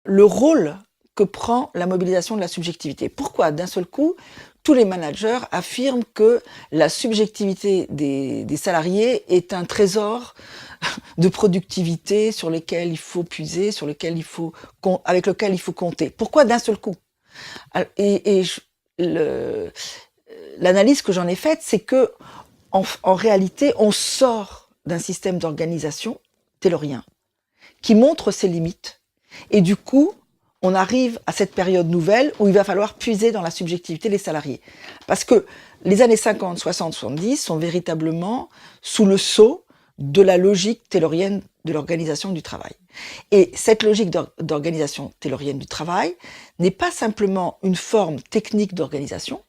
le rôle que prend la mobilisation de la subjectivité. Pourquoi, d'un seul coup, tous les managers affirment que la subjectivité des salariés est un trésor de productivité sur lequel il faut puiser, avec lequel il faut compter? Pourquoi d'un seul coup? Et l'analyse que j'en ai faite, c'est que en réalité, on sort d'un système d'organisation taylorien qui montre ses limites. Et du coup, on arrive à cette période nouvelle où il va falloir puiser dans la subjectivité des salariés. Parce que les années 50, 60, 70 sont véritablement sous le sceau de la logique taylorienne de l'organisation du travail. Et cette logique d'organisation taylorienne du travail n'est pas simplement une forme technique d'organisation,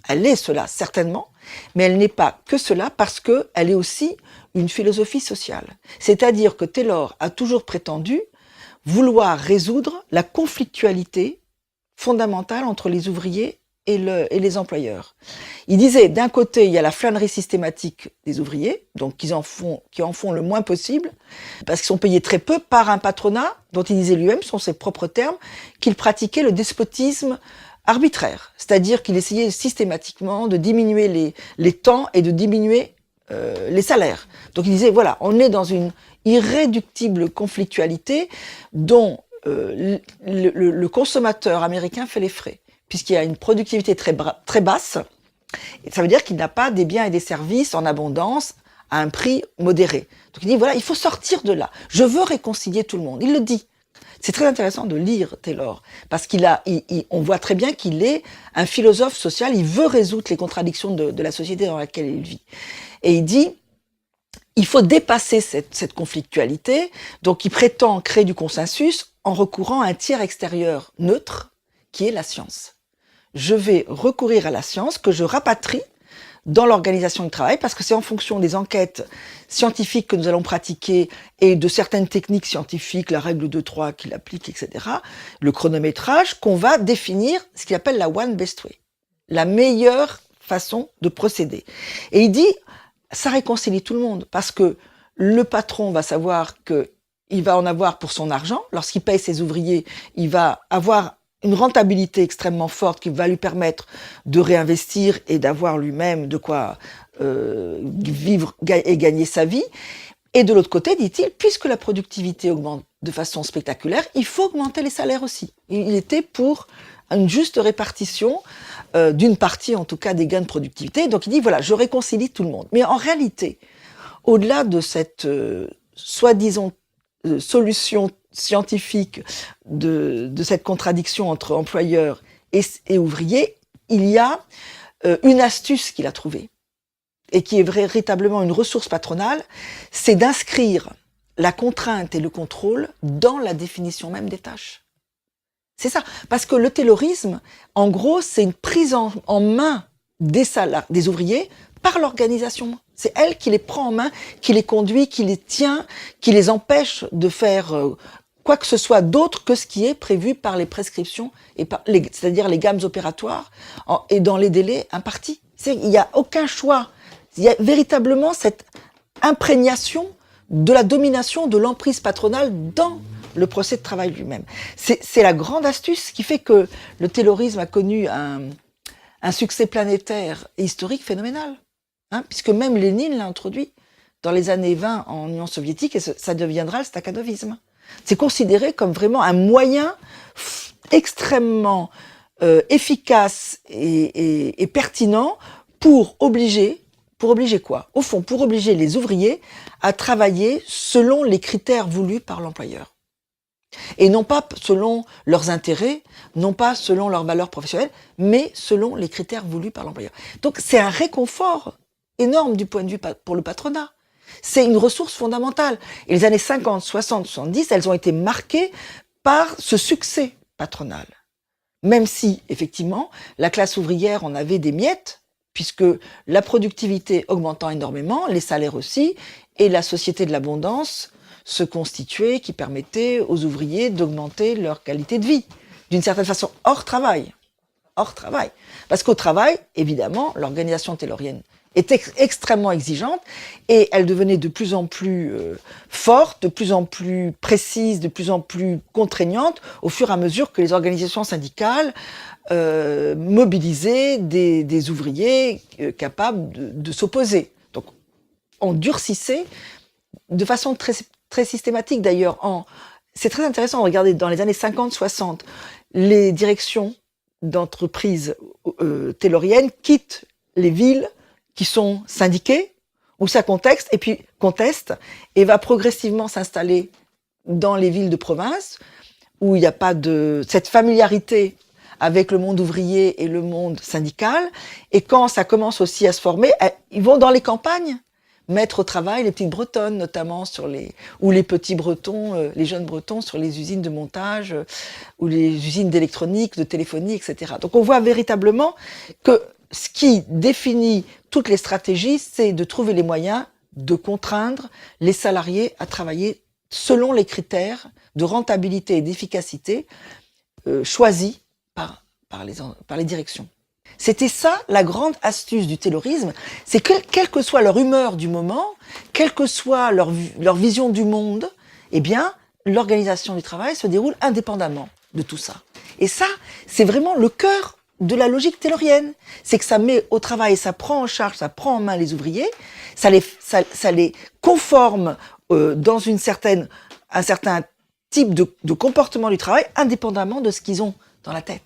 elle est cela certainement, mais elle n'est pas que cela parce qu'elle est aussi une philosophie sociale. C'est-à-dire que Taylor a toujours prétendu vouloir résoudre la conflictualité fondamentale entre les ouvriers et les employeurs. Il disait, d'un côté, il y a la flânerie systématique des ouvriers, donc qui en font le moins possible, parce qu'ils sont payés très peu par un patronat dont il disait lui-même, ce sont ses propres termes, qu'il pratiquait le despotisme arbitraire, c'est-à-dire qu'il essayait systématiquement de diminuer les temps et de diminuer les salaires. Donc il disait, voilà, on est dans une irréductible conflictualité dont le consommateur américain fait les frais, puisqu'il y a une productivité très basse, et ça veut dire qu'il n'a pas des biens et des services en abondance à un prix modéré. Donc il dit, voilà, il faut sortir de là. Je veux réconcilier tout le monde. Il le dit. C'est très intéressant de lire Taylor, parce on voit très bien qu'il est un philosophe social, il veut résoudre les contradictions de la société dans laquelle il vit. Et il dit, il faut dépasser cette conflictualité, donc il prétend créer du consensus en recourant à un tiers extérieur neutre, qui est la science. Je vais recourir à la science que je rapatrie dans l'organisation du travail, parce que c'est en fonction des enquêtes scientifiques que nous allons pratiquer et de certaines techniques scientifiques, la règle de 3 qu'il applique, etc., le chronométrage, qu'on va définir ce qu'il appelle la one best way, la meilleure façon de procéder. Et il dit, ça réconcilie tout le monde, parce que le patron va savoir qu'il va en avoir pour son argent. Lorsqu'il paye ses ouvriers, il va avoir une rentabilité extrêmement forte qui va lui permettre de réinvestir et d'avoir lui-même de quoi vivre et gagner sa vie. Et de l'autre côté, dit-il, puisque la productivité augmente de façon spectaculaire, il faut augmenter les salaires aussi. Il était pour une juste répartition d'une partie, en tout cas, des gains de productivité. Donc il dit, voilà, je réconcilie tout le monde. Mais en réalité, au-delà de cette soi-disant solution scientifique de cette contradiction entre employeurs et ouvriers, il y a une astuce qu'il a trouvée et qui est véritablement une ressource patronale, c'est d'inscrire la contrainte et le contrôle dans la définition même des tâches. C'est ça, parce que le taylorisme, en gros, c'est une prise en main des ouvriers par l'organisation. C'est elle qui les prend en main, qui les conduit, qui les tient, qui les empêche de faire quoi que ce soit d'autre que ce qui est prévu par les prescriptions, c'est-à-dire les gammes opératoires et dans les délais impartis. Il n'y a aucun choix. Il y a véritablement cette imprégnation de la domination de l'emprise patronale dans le procès de travail lui-même. C'est la grande astuce qui fait que le taylorisme a connu un succès planétaire et historique phénoménal. Puisque même Lénine l'a introduit dans les années 20 en Union soviétique, et ça deviendra le stakhanovisme. C'est considéré comme vraiment un moyen extrêmement efficace et pertinent pour obliger quoi? Au fond, pour obliger les ouvriers à travailler selon les critères voulus par l'employeur. Et non pas selon leurs intérêts, non pas selon leurs valeurs professionnelles, mais selon les critères voulus par l'employeur. Donc c'est un réconfort énorme du point de vue pour le patronat. C'est une ressource fondamentale. Et les années 50, 60, 70, elles ont été marquées par ce succès patronal. Même si, effectivement, la classe ouvrière en avait des miettes, puisque la productivité augmentant énormément, les salaires aussi, et la société de l'abondance se constituait, qui permettait aux ouvriers d'augmenter leur qualité de vie, d'une certaine façon, hors travail. Parce qu'au travail, évidemment, l'organisation taylorienne était extrêmement exigeante et elle devenait de plus en plus forte, de plus en plus précise, de plus en plus contraignante au fur et à mesure que les organisations syndicales mobilisaient des ouvriers capables de s'opposer. Donc on durcissait de façon très, très systématique d'ailleurs. C'est très intéressant de regarder dans les années 50-60, les directions d'entreprises tayloriennes quittent les villes qui sont syndiquées, où ça conteste, et va progressivement s'installer dans les villes de province, où il n'y a pas cette familiarité avec le monde ouvrier et le monde syndical. Et quand ça commence aussi à se former, ils vont dans les campagnes mettre au travail les petites bretonnes, notamment ou les petits bretons, les jeunes bretons sur les usines de montage, ou les usines d'électronique, de téléphonie, etc. Donc on voit véritablement que ce qui définit toutes les stratégies, c'est de trouver les moyens de contraindre les salariés à travailler selon les critères de rentabilité et d'efficacité choisis par les directions. C'était ça la grande astuce du taylorisme, c'est que quelle que soit leur humeur du moment, quelle que soit leur vision du monde, eh bien, l'organisation du travail se déroule indépendamment de tout ça. Et ça, c'est vraiment le cœur de la logique taylorienne. C'est que ça met au travail, ça prend en charge, ça prend en main les ouvriers, ça les conforme dans un certain type de comportement du travail, indépendamment de ce qu'ils ont dans la tête.